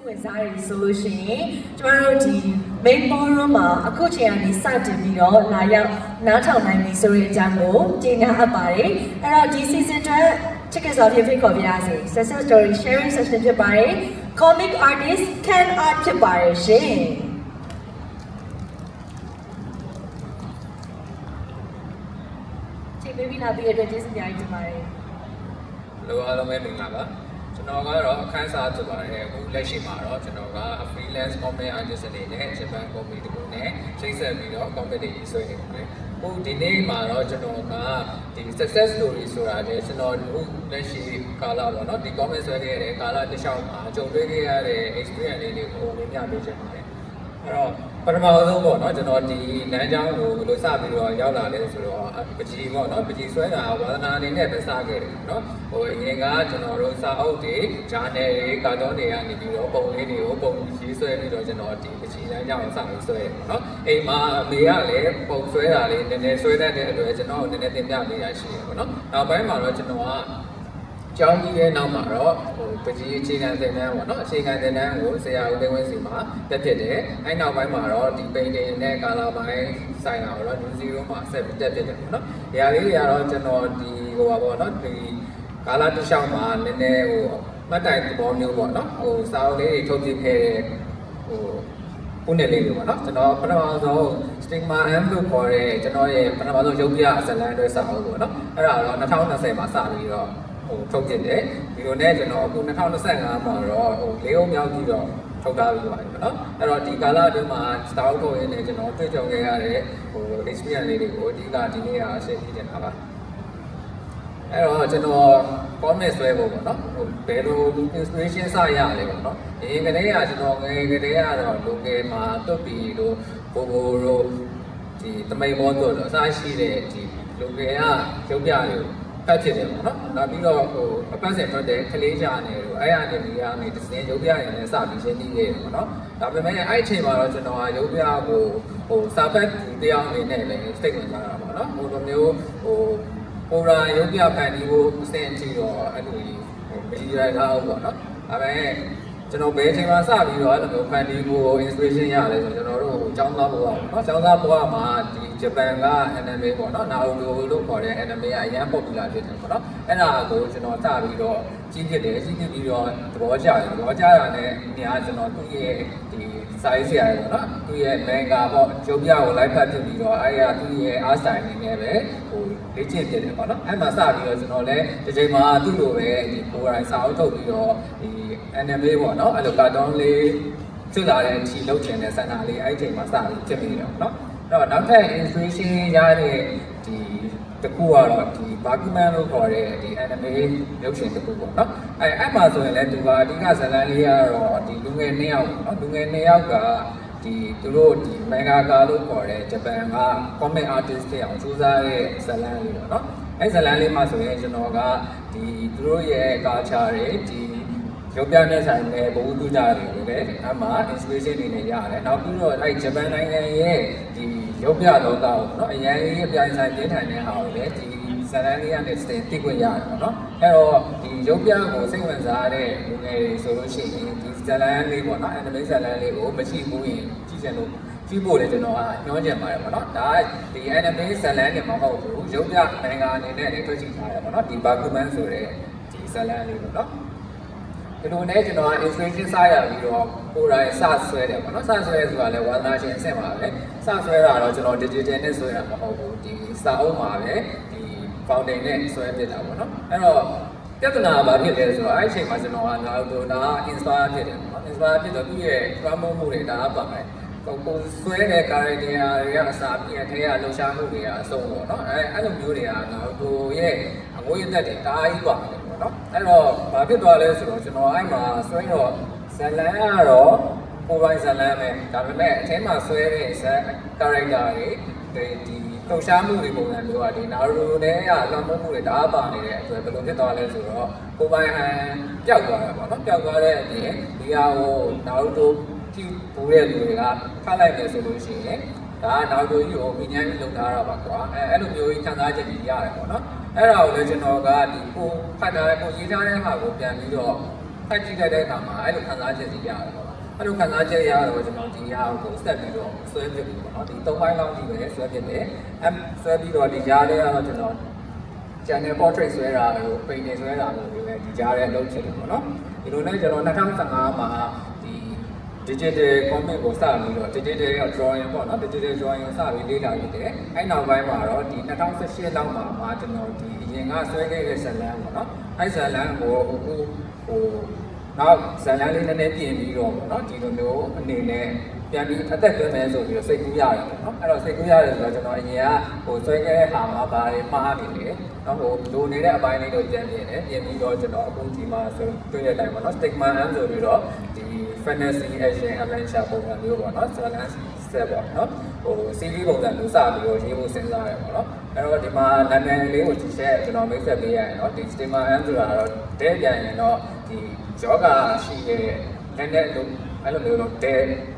ဝင်စားရည်ဆိုလို့ရှိရင်ကျမတို့ဒီ main ballroom မှာအခုချိန်ကနေစတင်ပြီးတော့လာရောက်နားထောင်နိုင်ပြီဆိုတဲ့အကြောင်းကိုကြေညာအပ်ပါတယ်အဲ့တော့ဒီ season အတွက် ticket စာဖြစ်ဖိတ်ခေါ်ပြရစီ success story sharing session ဖြစ်ပါတယ် comic artist Ken Art ဖြစ်ပါတယ်ရှင်ချိန်ပေးပြီးလာပြီးတဲ့အတွက်ကျေးဇူးများကြီးတင်ပါတယ်လိုအားလုံးပဲမင်္ဂလာပါကျွန်တော်ကတော့အခန်းစားဖြစ်ပါတယ်အခုလက်ရှိမှာတော့ကျွန်တော်က freelance comic artist အနေနဲ့ Japan comic တခုနဲ့ချိတ်ဆက်ပြီးတော့ comic တွေဆွဲနေတယ်။ဟိုဒီနေ့မှာတော့ကျွန်တော်ကဒီ success story ဆိုတာလေကျွန်တော်လက်ရှိကာလပေါ့နော်ဒီ comic ဆွဲခဲ့တဲ့ကာလတစ်လျှောက်မှာကြုံတွေ့ခဲ့ရတဲ့ experience လေးတွေကိုဝင်ပြပေးချင်ပါတယ်။အဲ့တော့ပထမဆုံးပေါ့နော်ကျွန်တော်ဒီလမ်းကြောင်းကိုဘယ်လိုစပြီးတော့ရောက်လာလဲဆိုတော့ပကြီးပေါ့နော်ပကြီးဆွဲတာဝါသနာအနေနဲ့ပဲစခဲ့တယ်နော်ဟိုအရင်ကကျွန်တော်တို့စာအုပ်တွေဂျာနယ်တွေကာတွန်းတွေကနေပြီးတော့ပုံလေးတွေကိုပုံရေးဆွဲပြီးတော့ကျွန်တော်ဒီပကြီးလမ်းကြောင်းကိုစပြီးဆွဲတယ်နော်အိမ်မှာအမေကလည်းပုံဆွဲတာလေးနည်းနည်းဆွဲတတ်တဲ့အတွက်ကျွန်တော်ကိုနည်းနည်းသင်ပြပေးရရှိတယ်ပေါ့နော်နောက်ပိုင်းမှာတော့ကျွန်တော်ကကျောင်းကြီးရဲ့နောက်မှာတော့ဟိုပကြီးအခြေခံသင်တန်းပေါ့နော်အခြေခံသင်တန်းကိုဆရာဦးသိန်းဝင်းစီမှာတက်ဖြစ်တယ်အဲ့နောက်ပိုင်းမှာတော့ဒီ painting နဲ့ color ပိုင်းဆိုင်တာတော့ New Zero မှာဆက်ပြီးတက်ဖြစ်တယ်ပေါ့နော်။နေရာလေးတွေကတော့ကျွန်တော်ဒီဟိုပါပေါ့နော်ဒီကာလာတစ်လျှောက်မှာနည်းနည်းဟိုမှတ်တိုင်သဘောမျိုးပေါ့နော်ဟိုစာအုပ်လေးတွေထုတ်ပြခဲ့တဲ့ဟိုပုံနဲ့လေးတွေပေါ့နော်ကျွန်တော်ပထမဆုံး stigma m လို့ခေါ်တဲ့ကျွန်တော်ရဲ့ပထမဆုံးရုပ်ပြဇာတ်လမ်းတွေစာအုပ်ပေါ့နော်အဲ့ဒါတော့2020မှာစပြီးတော့ဟိုထုတ်ပြတယ်ဒီလိုနဲ့ကျွန်တော်အခု2025မှာတော့ဟို၄ဦးမြောက်ပြီးတော့ထုတ်ထားပြီးပါတယ်ပေါ့နော်အဲ့တော့ဒီကာလအတွင်းမှာစတာအုပ်ထုတ်ရင်းနဲ့ကျွန်တော်တွေ့ကြုံခဲ့ရတဲ့ဟို experience လေးတွေကိုအဓိကဒီနေ့က share ပြနေတာပါအဲ့တော့ကျွန်တော် comment ဆွဲဖို့ပေါ့နော်ဟိုဘယ်လို inspiration စရလဲပေါ့နော်အရင်ကတည်းကကျွန်တော်ငယ်ကတည်းကတော့ local မှာတွတ်ပြီးတော့ဘိုတို့ဒီတမိန်ဘောတို့အစားရှိတဲ့ဒီ local ကရုပ်ပြတွေကိုဖတ်ဖြစ်တယ်ပေါ့နော်။နောက်ပြီးတော့ဟိုအပတ်စဉ်ထွက်တဲ့ကလေးရှာနေလို့အဲ့ရနေပြီးရနေတစ်စင်းရုပ်ပြရင်လည်းစပြီးရှင်းပြီးခဲ့တယ်ပေါ့နော်။ဒါပေမဲ့အဲ့အချိန်မှာတော့ကျွန်တော်ကရုပ်ပြကိုဟိုစာဖတ်သူတယောက်အနေနဲ့လည်းစိတ်ဝင်စားတာပေါ့နော်။ဟိုလိုမျိုးဟိုပုံရာရုပ်ပြဖန်တီးဖို့အဆင့်အထိတော့အဲ့လိုကြီးဟိုမီဒီယာထားအောင်ပေါ့နော်။ဒါပေမဲ့ကျွန်တော်ဘယ်အချိန်မှာစပြီးတော့အဲ့လိုမျိုးဖန်တီးဖို့ inspiration ရလဲဆိုကျွန်တော်တို့ကျောင်းသားဘဝပေါ့နော်ကျောင်းသားဘဝမှာဒီဂျပန်က anime ပေါ့နော်နာရူတိုလို့ခေါ်တဲ့ anime ကအရင် popular ဖြစ်တယ်ပေါ့နော်အဲ့ဒါကိုကျွန်တော်စပြီးတော့ကြီးဖြစ်တယ်ကြီးဖြစ်ပြီးတော့သဘောကျတယ်သဘောကျတာနဲ့ဒီဟာကျွန်တော်သူ့ရဲ့ဒီ size ဆရာပေါ့နော်သူ့ရဲ့ manga ပေါ့ရုပ်ပြကို live ဖတ်ဖြစ်ပြီးတော့အဲ့ရသူ့ရဲ့ art style အနေနဲ့ပဲဟိုလေ့ကျင့်ဖြစ်တယ်ပေါ့နော်အဲ့မှာစပြီးတော့ကျွန်တော်လည်းဒီချိန်မှာသူ့လိုပဲဒီကိုယ်တိုင်စာအုပ်ထုတ်ပြီးတော့ဒီ anime ပေါ့နော်အဲ့လိုကာတွန်းလေးဖြစ်လာတဲ့အချိန်လောက်ချင်တဲ့စံနာလေးအဲ့ဒီချိန်မှာစပြီးဖြစ်ပြီးတော့နော်အဲ့တော့နောက်ထပ် inspiration ရတဲ့ဒီတခုကတော့ဒီ Bakuman လို့ခေါ်တဲ့ဒီ anime ရုပ်ရှင်တခုပေါ့နော်အဲ့မှာဆိုရင်လည်းသူကအဓိကဇာတ်လမ်းလေးကတော့ဒီလူငယ်2ယောက်ပေါ့နော်လူငယ်2ယောက်ကဒီသူတို့ဒီ mangaka လို့ခေါ်တဲ့ဂျပန်က comic artist တွေအောင်စူးစမ်းတဲ့ဇာတ်လမ်းလေးပေါ့နော်အဲ့ဇာတ်လမ်းလေးမှာဆိုရင်ကျွန်တော်ကဒီသူတို့ရဲ့ culture တွေဒီရုပ်ပြနဲ့ဆိုင်တဲ့ဘဝတူကြတွေလည်းအမှ inspiration တွေနဲ့ရတယ်နောက်ပြီးတော့အဲ့ဂျပန်နိုင်ငံရဲ့ဒီရုပ်ပြလောကကိုနော်အရင်ကြီးအပြိုင်ဆိုင်ပြင်းထန်တဲ့ဟာကိုလည်းဒီဇာတ်လမ်းလေးကနေသိခွင့်ရတယ်ပေါ့နော်အဲ့တော့ဒီရုပ်ပြကိုစိတ်ဝင်စားတဲ့လူငယ်တွေဆိုလို့ရှိရင်ဒီဇာတ်လမ်းလေးပေါ့နော် anime ဇာတ်လမ်းလေးကိုမကြည့်ဘူးရင်ကြည့်ချင်လို့ကြည့်ဖို့လည်းကျွန်တော်ကညွှန်ချင်ပါတယ်ပေါ့နော်ဒါဒီ anime ဇာတ်လမ်းတွေမဟုတ်ဘူးရုပ်ပြနိုင်ငံအနေနဲ့လည်းတွေ့ကြည့်ထားရတယ်ပေါ့နော်ဒီ Bakuman ဆိုတဲ့ဒီဇာတ်လမ်းလေးပေါ့နော်ဒီလိုနဲ့ကျွန်တော်က inspiration စရပြီးတော့ကိုယ်တိုင်စဆွဲတယ်ပေါ့နော်စဆွဲဆိုတာလည်းဝါသနာရှင်အဆင့်ပါပဲစဆွဲတာတော့ကျွန်တော် digital နဲ့ဆွဲတာမဟုတ်ဘူးဒီစာအုပ်မှာပဲဒီ fountain နဲ့ဆွဲပြတာပေါ့နော်အဲ့တော့ပြဿနာဘာဖြစ်လဲဆိုတော့အဲ့အချိန်မှာကျွန်တော်ကနာရူတိုနာ inspire ဖြစ်တယ်ပေါ့နော် inspire ဖြစ်တော့သူ့ရဲ့ promote မှုတွေဒါကပါမယ်ကိုဆွဲတဲ့ character တွေကအစားပြည့်ထဲကလှူရှားမှုတွေကအဆုံးပေါ့နော်အဲ့လိုမျိုးတွေကနာရူတိုရဲ့အငွေ့အသက်တွေဒါကြီးပါတယ်နော်အဲ့တော့ဘာဖြစ်သွားလဲဆိုတော့ကျွန်တော်အဲ့မှာဆွဲတော့ဇလန်ကတော့ကိုယ်ပိုင်ဇလန်ပဲဒါပေမဲ့အထဲမှာဆွဲတဲ့ဇက် character တွေဒီလှုပ်ရှားမှုတွေပုံစံမျိုးကဒီနာရူတိုနဲ့ကလွှမ်းမိုးမှုတွေဒါပါနေတဲ့အတွက်ဘယ်လိုဖြစ်သွားလဲဆိုတော့ကိုယ်ပိုင်ဟန်ပျောက်သွားတာပေါ့နော်ပျောက်သွားတဲ့အပြင်ဒီဟာကိုနာရူတိုကြည့်ဘူးတဲ့လူတွေကဖတ်လိုက်တယ်ဆိုလို့ရှိရင်ဒါကနောက်တို့ကြီးကိုမြင်ញ្ញလုပ်ထားတာပါကွာအဲ့လိုမျိုးကြီးခံစားချက်ကြီးရတယ်ပေါ့နော်အဲ့ဒါကိုလည်းကျွန်တော်ကဒီကိုဖတ်ထားတဲ့ကိုရေးထားတဲ့ဟာကိုပြန်ပြီးတော့ ဖတ်ကြည့်တဲ့အခါမှာအဲ့လိုခံစားချက်ကြီးရတယ်ပေါ့အဲ့လိုခံစားချက်ရတော့ကျွန်တော်ဒီဟာကိုဆက်ပြီးတော့ဆွဲပြစ်ပြီးပေါ့နော်ဒီ3ပိုင်းလောက်ဒီပဲဆွဲပြစ်တယ်ဆွဲပြီးတော့ဒီကြားထဲကတော့ကျွန်တော် channel portrait ဆွဲတာတို့ painting ဆွဲတာတို့လည်းဒီကြားထဲလုပ်ချင်တယ်ပေါ့နော်ဒီလိုနဲ့ကျွန်တော်2015မှာဒီ digital comic ကိုစပြီးတော့ digital drawing ပေါ့နော် digital drawing ကိုစပြီးလေ့လာရတယ်အဲ့နောက်ပိုင်းမှာတော့ဒီ2018လောက်မှာကျွန်တော်ဒီအရင်ကဆွဲခဲ့တဲ့ဇာတ်လမ်းပေါ့နော်အဲ့ဇာတ်လမ်းကိုနောက်ဇာတ်လမ်းလေးနည်းနည်းပြင်ပြီးတော့ပေါ့နော်ဒီလိုမျိုးအနေနဲ့ပြန်ပြီးအသက်သွင်းမယ်ဆိုပြီးတော့စိတ်ကူးရတယ်ပေါ့နော်အဲ့တော့စိတ်ကူးရတယ်ဆိုတော့ကျွန်တော်အရင်ကဆွဲခဲ့တဲ့ဟာမှာဘာတွေမှားနေလဲနောက်လိုနေတဲ့အပိုင်းလေးတို့ပြန်ပြင်တယ်ပြင်ပြီးတော့ကျွန်တော်အခုဒီမှာဆိုတွေ့တဲ့အတိုင်းပေါ့နော် Stickman ဆိုပြီးတော့ဒီ fantasy action adventure ပုံစံမျိုးပေါ့နော် challenge set ပေါ့နော်series ပုံစံမျိုးစပြီးတော့ရေးဖို့စဉ်းစားရတယ်ပေါ့နော်အဲ့တော့ဒီမှာနာမည်လေးကိုကြည့်ချက်ကျွန်တော်မိတ်ဆက်ပေးရရင်တော့ဒီ Stickman ဆိုတာတော့တဲပြန်ရင်တော့ဒီယောဂရှိတဲ့လက်နဲ့လို့အဲ့လိုမျိုးတော့တ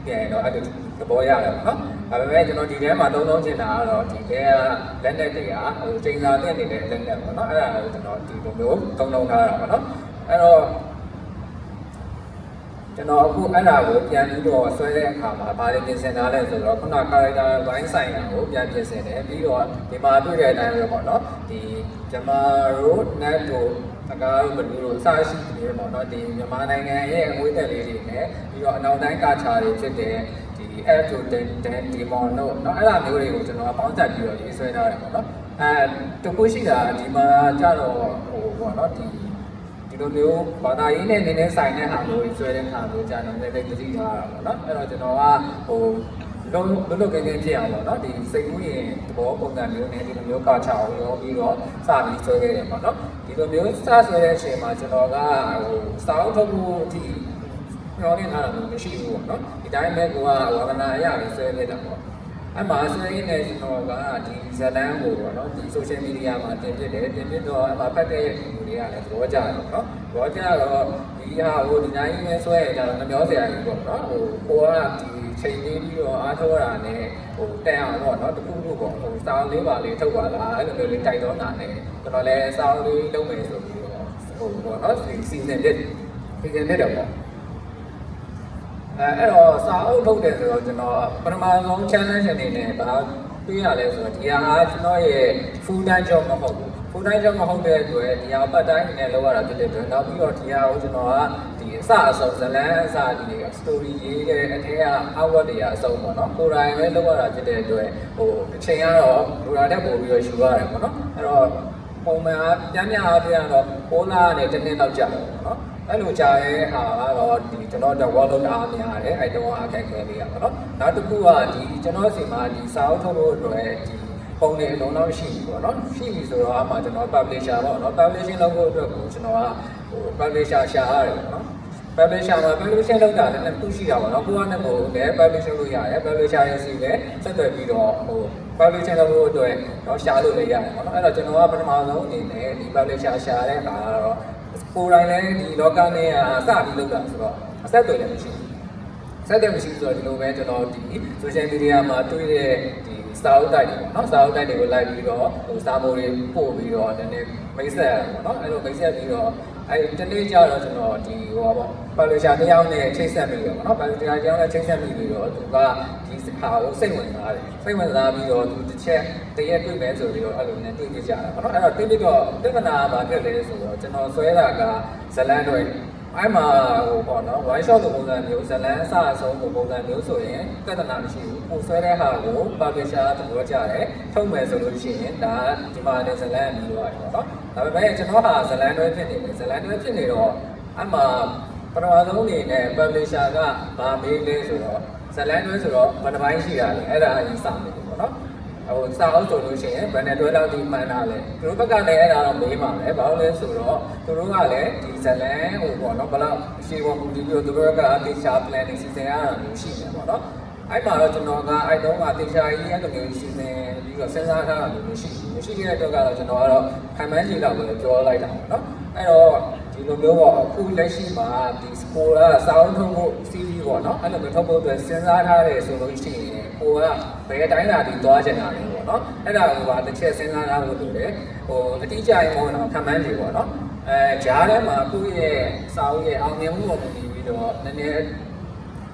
ဲပြန်တော့အဲ့လိုသဘောရတယ်ပေါ့နော်ဒါပေမဲ့ကျွန်တော်ဒီထဲမှာသုံးချင်တာကတော့ဒီထဲကလက်နဲ့တွေကချိန်စာတက်နေတဲ့လက်နဲ့ပေါ့နော်အဲ့ဒါကိုကျွန်တော်ဒီလိုမျိုးသုံးထားတာပေါ့နော်အဲ့တော့ကျွန်တော်အခုအဲ့ဒါကိုပြန်ပြီးတော့ဆွဲတဲ့အခါမှာဗားလေးပြင်ဆင်ထားလဲဆိုတော့ခုန character ဘိုင်းဆိုင်ရာကိုပြန်ပြင်ဆင်တယ်ပြီးတော့ဒီမှာတွေ့တဲ့အတိုင်းပဲပေါ့နော်ဒီဂျမာရို net တို့အကားတို့ဘလူးတို့အစရှိတယ်ပေါ့နော်ဒီမြန်မာနိုင်ငံရဲ့အငွေးသက်လေးတွေနဲ့ပြီးတော့အနောက်တိုင်းကာချာတွေဖြစ်တဲ့ဒီ F to 10 demon တို့เนาะအဲ့ဒါမျိုးတွေကိုကျွန်တော်ပေါင်းစပ်ပြီးတော့ရေးဆွဲထားတယ်ပေါ့နော်တခုရှိတာဒီမှာကြတော့ပေါ့နော်ဒီလိုမျိုးဘာသာရေးနဲ့နည်းနည်းဆိုင်တဲ့ဟာမျိုးဆွဲတဲ့ဟာမျိုးကြာတော့လည်းတတိထားတာပေါ့နော်အဲ့တော့ကျွန်တော်ကလုံးကင်းဖြစ်အောင်ပေါ့နော်ဒီစိတ်ကူးရင်သဘောပုံစံမျိုးနဲ့ဒီလိုမျိုးကာချာအောင်ရောပြီးတော့စပြီးဆွဲခဲ့တယ်ပေါ့နော်ဒီလိုမျိုးစဆွဲတဲ့အချိန်မှာကျွန်တော်ကစောင်းထုတ်ဖို့အထိပြောနေထားတာမရှိဘူးပေါ့နော်ဒီတိုင်းပဲကိုကဝါကနာအရာကိုဆွဲခဲ့တာပေါ့အဲ့မှာဆွဲရင်းနဲ့ကျွန်တော်ကဒီဇလန်းကိုပေါ့နော်ဒီ social media မှာတင်ပြတယ်တင်ပြတော့အမှဖတ်တဲ့လူတွေကလည်းသဘောကျတယ်ပေါ့နော်သဘောကျတော့ဒီဟာကိုဒီတိုင်းနဲ့ဆွဲရကြတော့မပြောစရာကြီးပေါ့နော်ကိုကဒီချိန်လေးပြီးတော့အားထုတ်ရတာနဲ့တန်အောင်တော့เนาะတခုခုပေါ့စောင်းလေးပါလေးထုတ်ပါလားအဲ့လိုမျိုးလေးတိုက်တော့တာနဲ့ကျွန်တော်လည်းစောင်းလေးလုပ်မယ်ဆိုပြီးတော့ပေါ့เนาะစီစဉ်တဲ့တော့ပေါ့အဲ့တော့စာအုပ်ထုတ်တယ်ဆိုတော့ကျွန်တော်ပထမဆုံး challenge အနေနဲ့ဘာတွေ့ရလဲဆိုတော့ဒီဟာကျွန်တော်ရဲ့ full time job မဟုတ်ဘူး full time job မဟုတ်တဲ့အတွက်ဒီဟာ part time အနေနဲ့လုပ်ရတာဖြစ်တဲ့အတွက်နောက်ပြီးတော့ဒီဟာကိုကျွန်တော်ကဒီအစအဆုံးဇလန်းအစဒီ story ရေးတဲ့အထက်က outward တွေအဆုံးပေါ့နော်ကိုယ်တိုင်ပဲလုပ်ရတာဖြစ်တဲ့အတွက်အချိန်ကတော့လူလာတဲ့ပို့ပြီးတော့ယူရတယ်ပေါ့နော်အဲ့တော့ပုံမှန်ပြန်အားပြရတော့6လနဲ့တစ်နှစ်လောက်ကြာတယ်ပေါ့နော်အဲ့လိုကြာတဲ့ဟာကတော့ဒီကျွန်တော်တော့ work load အားများတယ်အဲ့တော့အခက်အခဲလေးရပါတော့နောက်တစ်ခုကဒီကျွန်တော်စီမှာဒီစာအုပ်ထုတ်လို့အတွက်ဒီပုံတွေအလုံးလောက်ရှိပြီပေါ့နော်ရှိပြီဆိုတော့အမှကျွန်တော် publisher ပေါ့နော် publishing လုပ်ဖို့အတွက်ကိုကျွန်တော်ကpublisher ရှာရတယ်ပေါ့နော် publisher မှာ publishing လုပ်တာလည်းသူရှိတာပေါ့နော်ကိုကလည်းလည်း publishing လုပ်ရတယ် publisher ရဲ့စီလည်းဆက်သွယ်ပြီးတော့publishing လုပ်ဖို့အတွက်တော့ရှာလို့လည်းရတယ်ပေါ့နော်အဲ့တော့ကျွန်တော်ကပထမဆုံးအနေနဲ့ဒီ publisher ရှာတဲ့အခါကတော့ကိုယ်တိုင်လည်းဒီလောကနဲ့စပြီးလုပ်တာဆိုတော့အဆက်အသွယ်လည်းမရှိဘူးဆက်တယ်မရှိဆိုတော့ဒီလိုပဲကျွန်တော်ဒီ social media မှာတွေ့တဲ့ဒီစာအုပ်တိုက်တွေပေါ့နော်စာအုပ်တိုက်တွေကိုလိုက်ပြီးတော့စာမိုးတွေပို့ပြီးတော့နည်းနည်းမိတ်ဆက်ရပေါ့နော်အဲ့လိုမိတ်ဆက်ပြီးတော့တနေ့ကျတော့ကျွန်တော်ဒီပေါ့publisher တစ်ယောက်နဲ့ချိတ်ဆက်ပြီးတော့ပေါ့နော် publisher တစ်ယောက်နဲ့ချိတ်ဆက်ပြီးတော့သူကဒီဟာကိုစိတ်ဝင်စားတယ်စိတ်ဝင်စားပြီးတော့သူတစ်ချက်တရက်တွေ့မယ်ဆိုပြီးတော့အဲ့လိုနဲ့တွေ့ကြကြတာပေါ့နော်အဲ့တော့တွေ့ပြီးတော့ပြဿနာဘာဖြစ်လဲဆိုတော့ကျွန်တော်ဆွဲတာကဇလန်းတွေအဲ့မှာပေါ့နော် one shot လိုပုံစံမျိုးဇလန်းအစအဆုံးပုံစံမျိုးဆိုရင်ပြဿနာမရှိဘူးကိုဆွဲတဲ့ဟာကို publisher သဘောကျတယ်ထုတ်မယ်ဆိုလို့ရှိရင်ဒါဒီမှာလည်းဇလန်းပြီးတော့ပေါ့နော်ဒါပေမဲ့ကျွန်တော်ဟာဇလန်းတွေဖြစ်နေတယ်ဇလန်းတွေဖြစ်နေတော့အဲ့မှာပထမဆုံးအနေနဲ့ publisher ကဘာမေးလဲဆိုတော့ဇလန်းတွေဆိုတော့ဘယ်နှပိုင်းရှိတာလဲအဲ့ဒါအရင်စမယ်ပေါ့နော်စာအုပ်ဆိုလို့ရှိရင်ဘယ်နဲ့တွဲလောက်ဒီမှန်တာလဲသူတို့ဘက်ကလည်းအဲ့ဒါတော့မေးပါမယ်ဘာလို့လဲဆိုတော့သူတို့ကလည်းဒီဇလန်းပေါ့နော်ဘယ်လောက်အရှိပေါ်မူတည်ပြီးတော့သူတို့ကတေချာ planning စီစဉ်ရတာမျိုးရှိတယ်ပေါ့နော်အဲ့မှာတော့ကျွန်တော်ကအဲ့တုန်းကတေချာကြီးအဲ့လိုမျိုးစီစဉ်ပြီးတော့စဉ်းစားထားတာမျိုးမရှိခဲ့တဲ့အတွက်ကတော့ကျွန်တော်ကတော့ခံမှန်းကြည့်တော့လည်းပြောလိုက်တာပေါ့နော်အဲ့တော့ဒီလိုမျိုးပေါ့အခုလက်ရှိမှာဒီ score ကစာအုပ်ထုတ်ဖို့ CV ပေါ့နော်အဲ့လိုမျိုးထုတ်ဖို့အတွက်စဉ်းစားထားတယ်ဆိုလို့ရှိရင်ကိုကဘယ်တိုင်းလာပြီးသွားချင်တာလဲပေါ့နော်အဲ့ဒါကိုပါတစ်ချက်စဉ်းစားထားဖို့လိုတယ်အတိအကျရင်ပေါ့နော်ခံမှန်းကြည့်ပေါ့နော် ဂျားထဲမှာကိုယ့်ရဲ့စာအုပ်ရဲ့အောင်မြင်မှုပေါ်မှာနေပြီးတော့နည်းနည်း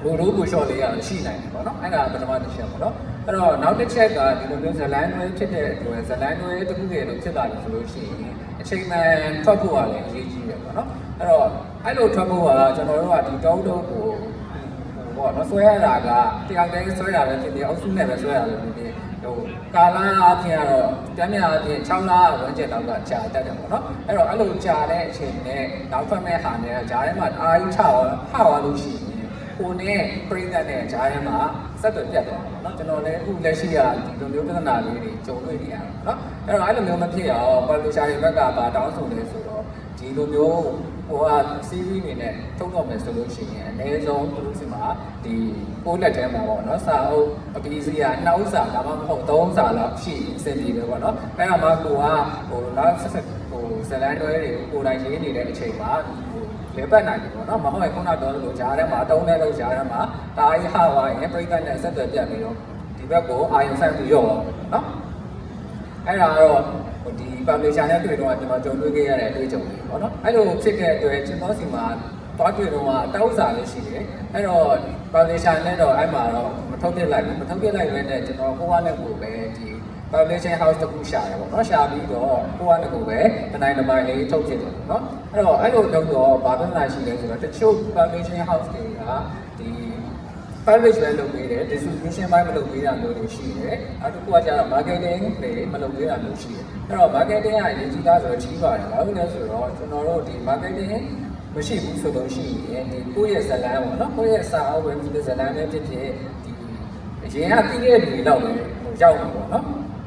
လူတို့ကို short လေးရရှိနိုင်တယ်ပေါ့နော်အဲ့ဒါပထမတစ်ချက်ပေါ့နော်အဲ့တော့နောက်တစ်ချက်ကဒီလိုမျိုးဇလန်တွဲဖြစ်တဲ့အတွက်ဇလန်တွဲတစ်ခုတည်းလို့ဖြစ်လာတယ်ဆိုလို့ရှိရင်အချိန်မှန်ထွက်ဖို့ကလည်းအရေးကြီးတယ်ပေါ့နော်အဲ့တော့အဲ့လိုထွက်ဖို့ကကျွန်တော်တို့ကဒီတုံးတုံးကိုပေါ့နော်ဆွဲရတာကတယောက်တည်းဆွဲတာပဲဖြစ်ဖြစ်အုပ်စုနဲ့ပဲဆွဲတာပဲဖြစ်ဖြစ်ဟိုကာလအချင်းကတော့တမ်းမြအချင်း6လဝန်းကျင်လောက်ကကြာတတ်တယ်ပေါ့နော်အဲ့တော့အဲ့လိုကြာတဲ့အချိန်နဲ့နောက်ထွက်မဲ့ဟာနဲ့ဂျားထဲမှာအားကြီးချသွားလို့ရှိရင်ကိုနဲ့ပြည်သက်နဲ့ဂျားထဲမှာဆက်သွယ်ပြတ်သွားတယ်ပေါ့နော်ကျွန်တော်လည်းအခုလက်ရှိကဒီလိုမျိုးပြဿနာလေးတွေကြုံတွေ့နေရတာပေါ့နော်အဲ့တော့အဲ့လိုမျိုးမဖြစ်အောင်ပေါ်လူရှာတွေဘက်ကပါတောင်းဆိုနေဆိုတော့ဒီလိုမျိုးဟိုက series အနေနဲ့ထုတ်တော့မယ်ဆိုလို့ရှိရင်အနည်းဆုံးသူတို့စီမှာဒီပိုးလက်ထဲမှာပေါ့နော်စာအုပ်အပီးစီက2ဥစာဒါမှမဟုတ်3စာလောက်ရှိအဆင်ပြေတယ်ပေါ့နော်အဲ့ဒါမှကိုကဟိုနောက်ဆက်ဟိုဇလန်တွဲတွေကိုယ်တိုင်ရေးနေတဲ့အချိန်မှာလေပတ်နိုင်တယ်ပေါ့နော်မဟုတ်ရင်ခုနကတော့လို့ဂျားထဲမှာတုံးတဲ့လို့ဂျားထဲမှာတားရဟဝိုင်းပြိဿနဲ့ဆက်သွယ်ပြတ်ပြီးတော့ဒီဘက်ကိုအာရုံစိုက်ပြီးရော့နော်အဲ့ဒါကတော့ဒီ publisher နဲ့တွေ့တော့ကျွန်တော်ကြုံတွေ့ခဲ့ရတဲ့အတွေ့အကြုံတွေပေါ့နော်အဲ့လိုဖြစ်တဲ့အတွက်ကျွန်တော်စီမှာသွားတွေ့တော့အတောက်စာလေးရှိတယ်အဲ့တော့ publisher နဲ့တော့အဲ့မှာတော့မထုတ်ပြလိုက်ဘူးမထုတ်ပြလိုက်ပဲနဲ့ကျွန်တော်ကိုကနဲ့ကိုပဲဒီ publishing house တခုရှာတယ်ပေါ့နော်ရှာပြီးတော့ကိုကနဲ့ကိုပဲတနိုင်တစ်ပိုင်းလေးထုတ်ပြတယ်ပေါ့နော်အဲ့တော့အဲ့လိုလုပ်တော့ဘာမှမလာရှိလဲဆိုတော့တချို့ publishing house တွေကဒီ publish ပဲလုပ်ပေးတယ် distribution ပိုင်းမလုပ်ပေးတာမျိုးတွေရှိတယ်အဲ့တစ်ခုကကျတော့ marketing တွေမလုပ်ပေးတာမျိုးရှိတယ်အဲ့တော့ marketing ကအရေးကြီးတာဆိုတော့ကြီးပါတယ်ဘာလို့လဲဆိုတော့ကျွန်တော်တို့ဒီ marketing မရှိဘူးဆိုလို့ရှိရင်ဒီကိုယ့်ရဲ့ဇာတ်လမ်းပေါ့နော်ကိုယ့်ရဲ့စာအုပ်ပဲဒီဇာတ်လမ်းပဲဖြစ်ဖြစ်ဒီအရင်ကပြီးခဲ့တဲ့လူတွေတော့ပဲရောက်မှာပေါ့နော်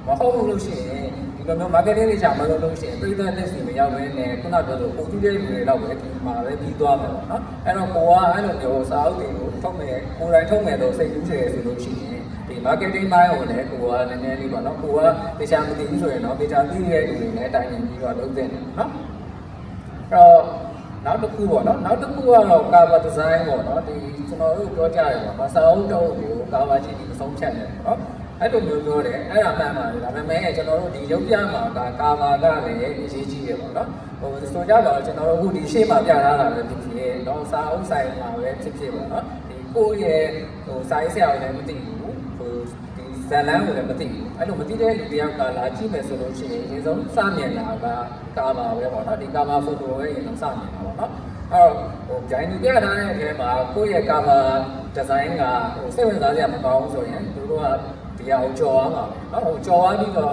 မဟုတ်ဘူးလို့ရှိရင်ဒီလိုမျိုး marketing တွေချမလုပ်လို့ရှိရင်ပြည်သက်တဲ့စီမရောက်ဘဲနဲ့ခုနပြောလို့ပုံတူးတဲ့လူတွေတော့ပဲဒီမှာပဲပြီးသွားမယ်ပေါ့နော်အဲ့တော့ကိုကအဲ့လိုမျိုးစာအုပ်တွေကိုထုတ်မယ်ကိုယ်တိုင်ထုတ်မယ်လို့စိတ်ကူးစေဆိုလို့ရှိရင်ဒီ marketing ပိုင်းကိုလည်းကိုကနည်းနည်းလေးပေါ့နော်ကိုကတေချာမသိဘူးဆိုရင်တော့တေချာသိတဲ့လူတွေနဲ့တိုင်ပင်ပြီးတော့လုပ်သင့်တယ်နော်အဲ့တော့နောက်တစ်ခုပေါ့နော်နောက်တစ်ခုကတော့ cover design ပေါ့နော်ဒီကျွန်တော်တို့ပြောကြရတယ်ပေါ့စာအုပ်တုံးကို cover ကြည့်ပြီးမဆုံးဖြတ်တယ်ပေါ့နော်အဲ့လိုမျိုးပြောတယ်အဲ့ဒါမှန်ပါတယ်ဒါပေမဲ့ကျွန်တော်တို့ဒီရုပ်ပြမှာက cover ကလည်းအရေးကြီးတယ်ပေါ့နော်ဟိုဆိုကြပါတော့ကျွန်တော်တို့အခုဒီရှေ့မှာပြထားတာလည်းဖြစ်ဖြစ်တော့စာအုပ်ဆိုင်မှာပဲဖြစ်ဖြစ်ပေါ့နော်ဒီကိုယ့်ရဲ့ဟိုစာရေးဆရာကိုလည်းမသိဘူးဟိုဒီဇာတ်လမ်းကိုလည်းမသိဘူးအဲ့လိုမသိတဲ့လူတယောက်ကလာကြည့်မယ်ဆိုလို့ရှိရင်အရင်ဆုံးစမြင်တာက cover ပဲပေါ့နော်ဒီ cover photo ပဲအရင်ဆုံးစမြင်တာပေါ့နော်အဲ့တော့ဟိုဂျိုင်းလူပြထားတဲ့အထဲမှာကိုယ့်ရဲ့ cover design ကဟိုစိတ်ဝင်စားစရာမကောင်းဆိုရင်သူတို့ကဒီဟာကိုကြော်သွားမှာပဲเนาะဟိုကြော်သွားပြီးတော့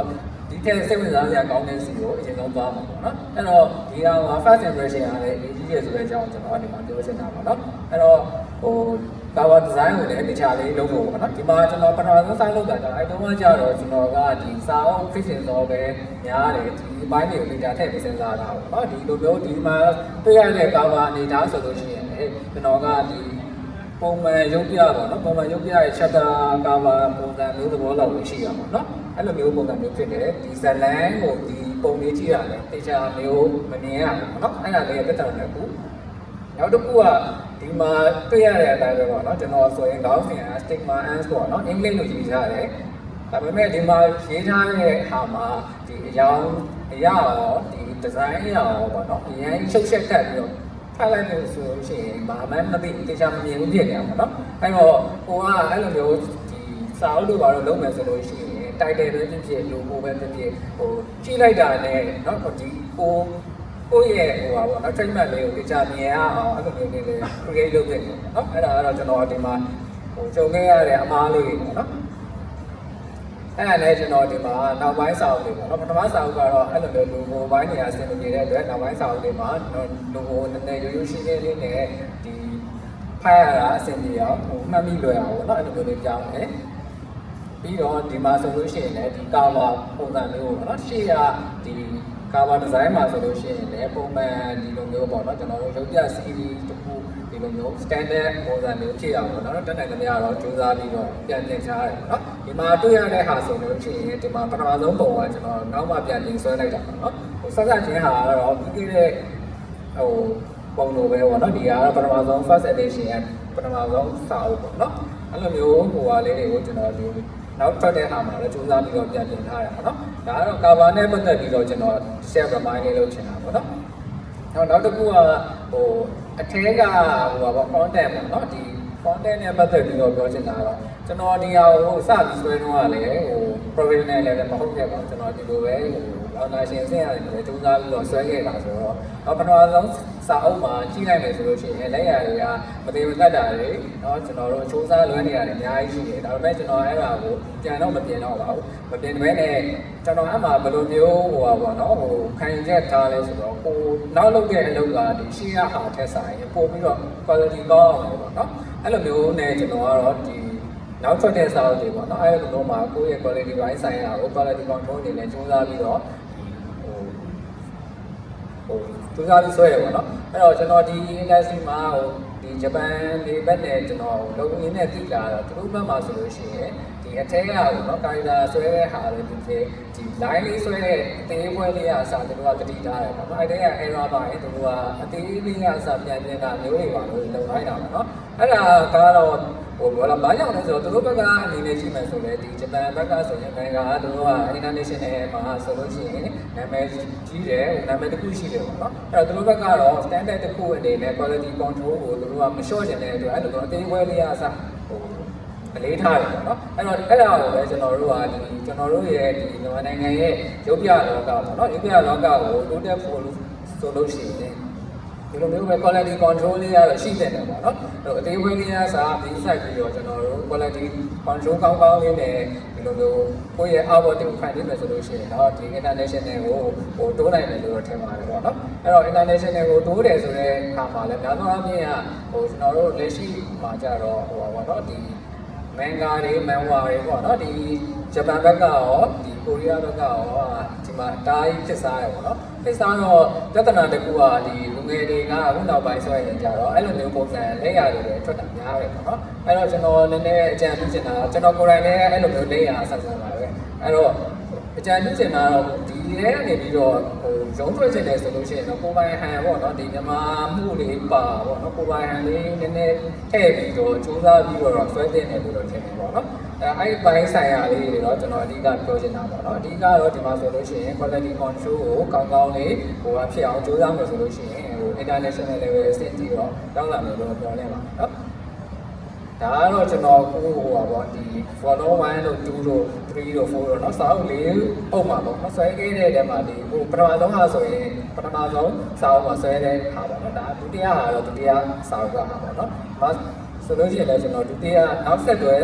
ဒီထက်စိတ်ဝင်စားစရာကောင်းတဲ့စီကိုအရင်ဆုံးသွားမှာပေါ့เนาะအဲ့တော့ဒီဟာက first impression ကလည်းအရေးကြီးရဆိုတဲ့အကြောင်းကျွန်တော်ဒီမှာပြောချင်တာပါเนาะအဲ့တော့ဟို cover design ကိုလည်းတခြားလေးလုပ်ဖို့ပေါ့เนาะဒီမှာကျွန်တော်ပထမဆုံး sign လုပ်တာကအဲ့တုန်းကကြတော့ကျွန်တော်ကဒီစာအုပ် fiction တော့ပဲများတယ်ဒီဘိုင်းတွေကို data ထည့်ပြီးစဉ်းစားတာပေါ့เนาะဒီလိုမျိုးဒီမှာတွေ့ရတဲ့ cover အနေထားဆိုလို့ရှိရင်ကျွန်တော်ကဒီပုံမှန်ရုပ်ပြပေါ့နော်ပုံမှန်ရုပ်ပြရဲ့ chapter cover ပုံစံမျိုးသဘောလောက်ရှိရပါတော့အဲ့လိုမျိုးပုံစံမျိုးဖြစ်တယ်ဒီဇလန်ကိုဒီပုံလေးကြည့်ရတယ်တေချာမျိုးမမြင်ရဘူးပေါ့နော်အဲ့ဒါလေးပြတ်တယ်လည်းခုနောက်တစ်ခုကဒီမှာတွေ့ရတဲ့အတိုင်းပဲပေါ့နော်ကျွန်တော်ဆိုရင်ခေါင်းစဉ်က stigma ants ပေါ့နော်အင်္ဂလိပ်လိုရေးထားတယ်ဒါပေမဲ့ဒီမှာရေးထားတဲ့ဟာမှာဒီအရာရောဒီ design ရောပေါ့နော်အရင်ရှုပ်ရှက်ခတ်ပြီးတော့ထားလိုက်လို့ဆိုလို့ရှိရင်ဘာမှမသိတေချာမမြင်ဘူးဖြစ်နေတာပေါ့နော်အဲ့တော့ကိုကအဲ့လိုမျိုးဒီစာအုပ်တွေဘာလို့လုပ်မယ်ဆိုလို့ရှိရင် title ပဲဖြစ်ဖြစ် logo ပဲဖြစ်ဖြစ်ဟိုကြည့်လိုက်တာနဲ့เนาะဒီကိုရဲ့ဟိုပါပေါ့နော် trademark လေးကိုတေချာမြင်ရအောင်အဲ့လိုမျိုးလေး create လုပ်ခဲ့တယ်เนาะအဲ့ဒါကတော့ကျွန်တော်ဒီမှာဟိုကြုံခဲ့ရတဲ့အမားလေးတွေပေါ့နော်အဲ့ဒါလည်းကျွန်တော်ဒီမှာနောက်ပိုင်းစာအုပ်တွေပေါ့နော်ပထမစာအုပ်ကတော့အဲ့လိုမျိုး logo ဘိုင်းနေရာအဆင်ပြေတဲ့အတွက်နောက်ပိုင်းစာအုပ်တွေမှာ logo နည်းနည်းရိုးရိုးရှင်းရှင်းလေးနဲ့ဒီဖတ်ရတာအဆင်ပြေအောင်ဟိုမှတ်မိလွယ်အောင်ပေါ့နော်အဲ့လိုမျိုးလေးပြောင်းတယ်ပြီးတော့ဒီမှာဆိုလို့ရှိရင်လည်းဒီ cover ပုံစံမျိုးပေါ့နော်ရှေ့ကဒီ cover design မှာဆိုလို့ရှိရင်လည်းပုံမှန်ဒီလိုမျိုးပေါ့နော်ကျွန်တော်တို့ရုပ်ပြ series တစ်ခုဒီလိုမျိုး standard ပုံစံမျိုးဖြစ်အောင်ပေါ့နော်တက်နိုင်သမျှတော့ကြိုးစားပြီးတော့ပြန်တင်ချရတယ်ပေါ့နော်ဒီမှာတွေ့ရတဲ့ဟာဆိုလို့ရှိရင်ဒီမှာပထမဆုံးပုံကကျွန်တော်နောက်မှပြန်တင်ဆွဲလိုက်တာပေါ့နော်ဟိုဆက်ဆက်ချင်းဟာကတော့ပြီးခဲ့တဲ့ဟိုပုံလိုပဲပေါ့နော်ဒီကတော့ပထမဆုံး first edition ရဲ့ပထမဆုံးစာအုပ်ပေါ့နော်အဲ့လိုမျိုးဟိုဟာလေးတွေကိုကျွန်တော်ဒီနောက်ထွက်တဲ့ဟာမှာလည်းစူးစမ်းပြီးတော့ပြန်ပြင်ထားရပါတော့ဒါကတော့ cover နဲ့ပတ်သက်ပြီးတော့ကျွန်တော် share remind လေးလုပ်ချင်တာပေါ့နော် နောက်တစ်ခုကဟိုအထဲကဟိုပါ content ပေါ့နော်ဒီ content နဲ့ပတ်သက်ပြီးတော့ပြောချင်တာတော့ကျွန်တော်ဒီဟာကိုစပြီးဆွဲတော့ကလည်းဟို professional level မဟုတ်ခဲ့ပါဘူးကျွန်တော်ဒီလိုပဲဟို online ဆင်းရတယ်လည်းစူးစမ်းပြီးတော့ဆွဲခဲ့တာဆိုတော့ပထမဆုံးစာအုပ်မှာကြည့်လိုက်မယ်ဆိုလို့ရှိရင်လက်ရာတွေကမသိမတတ်တာတွေเนาะကျွန်တော်တို့စူးစမ်းလွှဲနေရတယ်အများကြီးရှိတယ်ဒါပေမဲ့ကျွန်တော်အဲ့ဒါကိုပြန်တော့မပြင်တော့ပါဘူးမပြင်တဲ့နဲ့ကျွန်တော်အဲ့မှာဘယ်လိုမျိုးဟိုပါပေါ့နော်ဟိုခံယူချက်ထားလဲဆိုတော့ဟိုနောက်လုပ်တဲ့အလုပ်ကဒီရှေ့ရဟာထက်ဆိုင်ပို့ပြီးတော့ quality ကောင်းအောင်ပေါ့နော်အဲ့လိုမျိုးနဲ့ကျွန်တော်ကတော့ဒီနောက်ထွက်တဲ့စာအုပ်တွေပေါ့နော်အဲ့လိုမျိုးမှာကိုယ့်ရဲ့ quality ဘိုင်းဆိုင်ရာကို quality control အနေနဲ့စူးစမ်းပြီးတော့စူးစမ်းပြီးဆွဲရပေါ့နော်အဲ့တော့ကျွန်တော်ဒီ industry မှာဟိုဒီဂျပန်နေဘက်နဲ့ကျွန်တော်လုံရင်းနဲ့သိလာတော့သူတို့ဘက်မှာဆိုလို့ရှိရင်ဒီအထက်ကပေါ့နော်ကာရီတာဆွဲတဲ့ဟာတွေဒီ line လေးဆွဲတဲ့အသေးပွဲလေးအစားသူတို့ကတတိထားတယ်ပေါ့နော်အဲ့ဒီက error ပါရင်သူတို့ကအသေးလေးအစားပြန်ပြန်တာမျိုးတွေပါလို့လုံလိုက်တာပေါ့နော်အဲ့ဒါကတော့ဟိုဘာကြောင့်လဲဆိုတော့သူတို့ဘက်ကအနေနဲ့ရှိမှဆိုလေဒီဂျပန်ဘက်ကဆိုရင်နိုင်ငံကသူတို့က international မှာဆိုလို့ရှိရင်နာမည်ကြီးတယ်နာမည်တစ်ခုရှိတယ်ပေါ့နော်အဲ့တော့သူတို့ဘက်ကတော့ standard တစ်ခုအနေနဲ့ quality control ကိုသူတို့ကမလျှော့ချင်တဲ့အတွက်အဲ့လိုအသေးပွဲလေးအစားဟိုအလေးထားတယ်ပေါ့နော်အဲ့တော့အဲ့ဒါကိုပဲကျွန်တော်တို့ကဒီကျွန်တော်တို့ရဲ့ဒီမြန်မာနိုင်ငံရဲ့ရုပ်ပြလောကပေါ့နော်ရုပ်ပြလောကကိုတိုးတက်ဖို့ဆိုလို့ရှိရင်ဒီလိုမျိုးပဲ quality control လေးရတော့ရှိတဲ့တယ်ပေါ့နော်အဲ့တော့အသေးဝေးလေးရစားဒီ site ပြီးတော့ကျွန်တော်တို့ quality control ကောင်းကောင်းလေးနဲ့ဒီလိုမျိုးကိုယ့်ရဲ့ output တွေကိုဖန်တီးမယ်ဆိုလို့ရှိရင်တော့ဒီ international ကိုဟိုတိုးနိုင်တယ်လို့ထင်ပါတယ်ပေါ့နော်အဲ့တော့ international ကိုတိုးတယ်ဆိုတဲ့အခါမှာလည်းများသောအားဖြင့်ကဟိုကျွန်တော်တို့လက်ရှိမှာကြတော့ဟိုပါပေါ့နော်ဒီမန်ဂါတွေမန်ဝါတွေပေါ့နော်ဒီဂျပန်ဘက်ကရောဒီကိုရီးယားဘက်ကရောဒီမှာအတိုင်းဖြစ်စားတယ်ပေါ့နော်ဖြစ်စားတော့ပြဿနာတစ်ခုကဒီလူငယ်တွေကအခုနောက်ပိုင်းဆိုရင်ကြတော့အဲ့လိုမျိုးပုံစံလက်ရတွေထွက်တာများတယ်ပေါ့နော်အဲ့တော့ကျွန်တော်နည်းနည်းအကြံပြုချင်တာကျွန်တော်ကိုယ်တိုင်လည်းအဲ့လိုမျိုးလက်ရဆက်ဆံပါပဲအဲ့တော့အကြံပြုချင်တာတော့ဒီထဲကနေပြီးတော့ဟိုရုံးထွက်ချင်တယ်ဆိုလို့ရှိရင်တော့ကိုယ်ပိုင်ဟန်ပေါ့နော်ဒီမြန်မာမှုလေးပါပေါ့နော်ကိုယ်ပိုင်ဟန်လေးနည်းနည်းထည့်ပြီးတော့စူးစမ်းပြီးတော့ဆွဲတင်တယ်လို့တော့ထင်တယ်ပေါ့နော်အဲ့ပိုင်းဆိုင်ရာလေးတွေတော့ကျွန်တော်အဓိကပြောချင်တာပေါ့နော်အဓိကတော့ဒီမှာဆိုလို့ရှိရင် quality control ကိုကောင်းကောင်းလေးဟိုဖြစ်အောင်စူးစမ်းမယ်ဆိုလို့ရှိရင်ဟို international level အဆင့်ကြီးတော့တောင်းလာမယ်လို့ပြောနေပါနော်ဒါကတော့ကျွန်တော်ကိုဟိုပါပေါ့ဒီ follow 1တို့2တို့3တို့4တို့เนาะစာအုပ်လေးပုံမှာပေါ့เนาะဆွဲခဲ့တဲ့တဲမှာဒီဟိုပထမဆုံးဟာဆိုရင်ပထမဆုံးစာအုပ်မှာဆွဲတဲ့ဟာပေါ့เนาะဒါဒုတိယဟာတော့ဒုတိယစာအုပ်ကဟာပေါ့เนาะဆိုလို့ရှိရင်လည်းကျွန်တော်ဒုတိယနောက်ဆက်တွဲ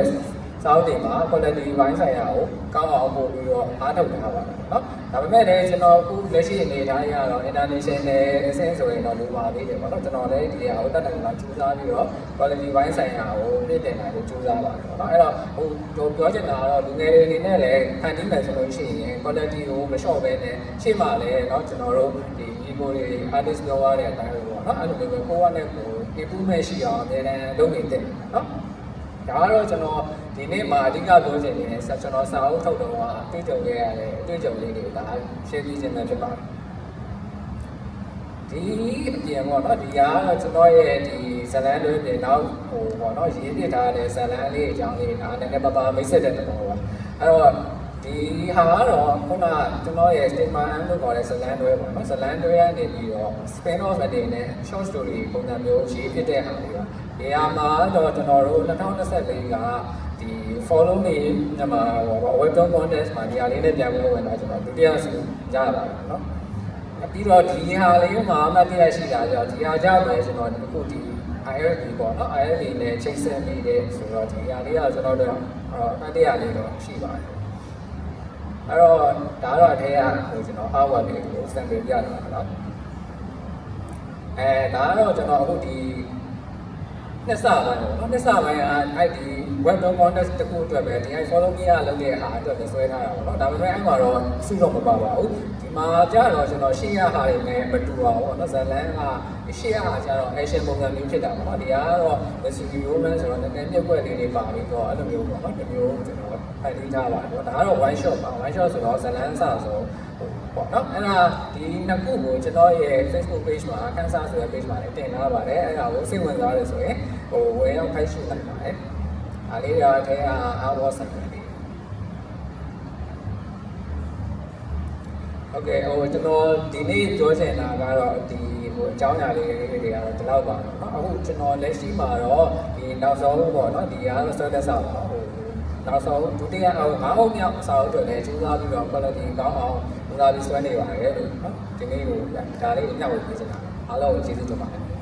စာအုပ်တွေမှာ quality ဘိုင်းဆိုင်ရာကိုကောင်းအောင်ပို့ပြီးတော့အားထုတ်ထားပါတယ်เนาะဒါပေမဲ့လည်းကျွန်တော်အခုလက်ရှိအနေအထားရတော့ international အဆင့်ဆိုရင်တော့လိုပါသေးတယ်ပေါ့နော်ကျွန်တော်လည်းဒီဟာကိုတက်တယ်မှာကြိုးစားပြီးတော့ quality ဘိုင်းဆိုင်ရာကိုပြည့်တင်နိုင်ဖို့ကြိုးစားပါတယ်ပေါ့နော်အဲ့တော့ဟိုပြောချင်တာကတော့လူငယ်တွေအနေနဲ့လည်းဖန်တီးမယ်ဆိုလို့ရှိရင် quality ကိုမလျှော့ဘဲနဲ့ရှေ့မှာလည်းเนาะကျွန်တော်တို့ဒီ ego တွေ artist ပြောရတဲ့အတိုင်းပေါ့နော်အဲ့လိုမျိုးကိုယ့်နဲ့ကိုယ် improvement ရှိအောင်အများနဲ့လုပ်နေတဲ့เนาะဒါကတော့ကျွန်တော်ဒီနေ့မှာအဓိကပြောချင်တယ်ကျွန်တော်စာအုပ်ထုတ်တော့အတွေ့အကြုံခဲ့ရတဲ့အတွေ့အကြုံလေးတွေဒါရှင်းပြခြင်းပဲဖြစ်ပါတယ်ဒီအပြင်ပေါ့နော်ဒီကတော့ကျွန်တော်ရဲ့ဒီဇလန်တွေပြင်နောက်ဟိုပေါ့နော်ရေးပြထားတဲ့ဇလန်လေးအကြောင်းလေးဒါနည်းနည်းပါးပါးမိတ်ဆက်တဲ့သဘောပါအဲ့တော့ဒီဟာကတော့ခုနကျွန်တော်ရဲ့ statement လို့ခေါ်တဲ့ဇလန်တွေပေါ့နော်ဇလန်တွေကနေပြီးတော့ spin off အနေနဲ့ short story ပုံစံမျိုးရေးဖြစ်တဲ့ဟာတွေပါဒီဟာမှာတော့ကျွန်တော်တို့2024ကဒီ follow me မြန်မာဟို webtoon contest မှာဒီဟာလေးနဲ့ပြန်ပြီးဝင်လာကျွန်တော်ဒုတိယဆုရပါတယ်နော်ပြီးတော့ဒီဟာလေးမှာအမှတ်တရရှိတာကြောင့်ဒီဟာကြောင့်လည်းကျွန်တော်ဒီခုဒီ ILD ပေါ့နော် ILD နဲ့ချိတ်ဆက်နေတဲ့ဆိုတော့ဒီဟာလေးကကျွန်တော်တို့အမှတ်တရလေးတော့ရှိပါတယ်အဲ့တော့ဒါတော့အထက်ကဟိုကျွန်တော်အားဝတ်လေးကို sample ပြတာနော်ဒါကတော့ကျွန်တော်အခုဒီနှစ်စပိုင်းပေါ့နော်နှစ်စပိုင်းကအဲ့ဒီ web contest တခုအတွက်ပဲဒီ follow me ကလုပ်တဲ့ဟာအတွက်ပဲဆွဲထားတာပေါ့နော်ဒါပေမဲ့အဲ့မှာတော့စုတော့မပါပါဘူးဒီမှာကြတော့ကျွန်တော်ရှေ့ရဟာတွေနဲ့မတူပါဘူးပေါ့နော်ဇလန်ကရှေ့ရဟာကျတော့ action ပုံစံမျိုးဖြစ်တာပေါ့နော်ဒီကတော့ mystery romance ဆိုတော့နည်းနည်းမြက်ွက်လေးတွေပါပြီးတော့အဲ့လိုမျိုးပေါ့နော်ဒီမျိုးကျွန်တော်ဖန်တီးထားပါတယ်ပေါ့ဒါကတော့ one shot ပါ one shot ဆိုတော့ဇလန်စဆိုပေါ့နော်အဲ့ဒါဒီနှစ်ခုကိုကျွန်တော်ရဲ့ Facebook page မှာခန်းစားဆိုတဲ့ page မှာလည်းတင်ထားပါတယ်အဲ့ဒါကိုစိတ်ဝင်စားတယ်ဆိုရင်ဟိုဝယ်ရောက်ဖိုက်ရှိနိုင်ပါတယ်အားလေးရတဲ့အားဝတ်ဆိုင်တယ် ဟုတ်ကဲ့ဟိုကျွန်တော်ဒီနေ့ပြောချင်တာကတော့ဒီဟိုအကြောင်းအရာလေးတွေကတော့ဒီလောက်ပါတော့အခုကျွန်တော်လက်ရှိမှာတော့ဒီနောက်ဆုံးပေါ့နော်ဒီကတော့ service ဆောက်ပါဟိုနောက်ဆုံးဒုတိယအောင်9ဟုတ်မြောက်ဆောက်အတွက်လည်းစူးစမ်းပြီးတော့ quality ကောင်းအောင်စူးစမ်းပြီးဆွဲနေပါတယ်လို့နော်ဒီနေ့ဟိုဒါလေးကိုညှောက်ဝေပေးချင်တာအားလုံးကိုကျေးဇူးတင်ပါတယ်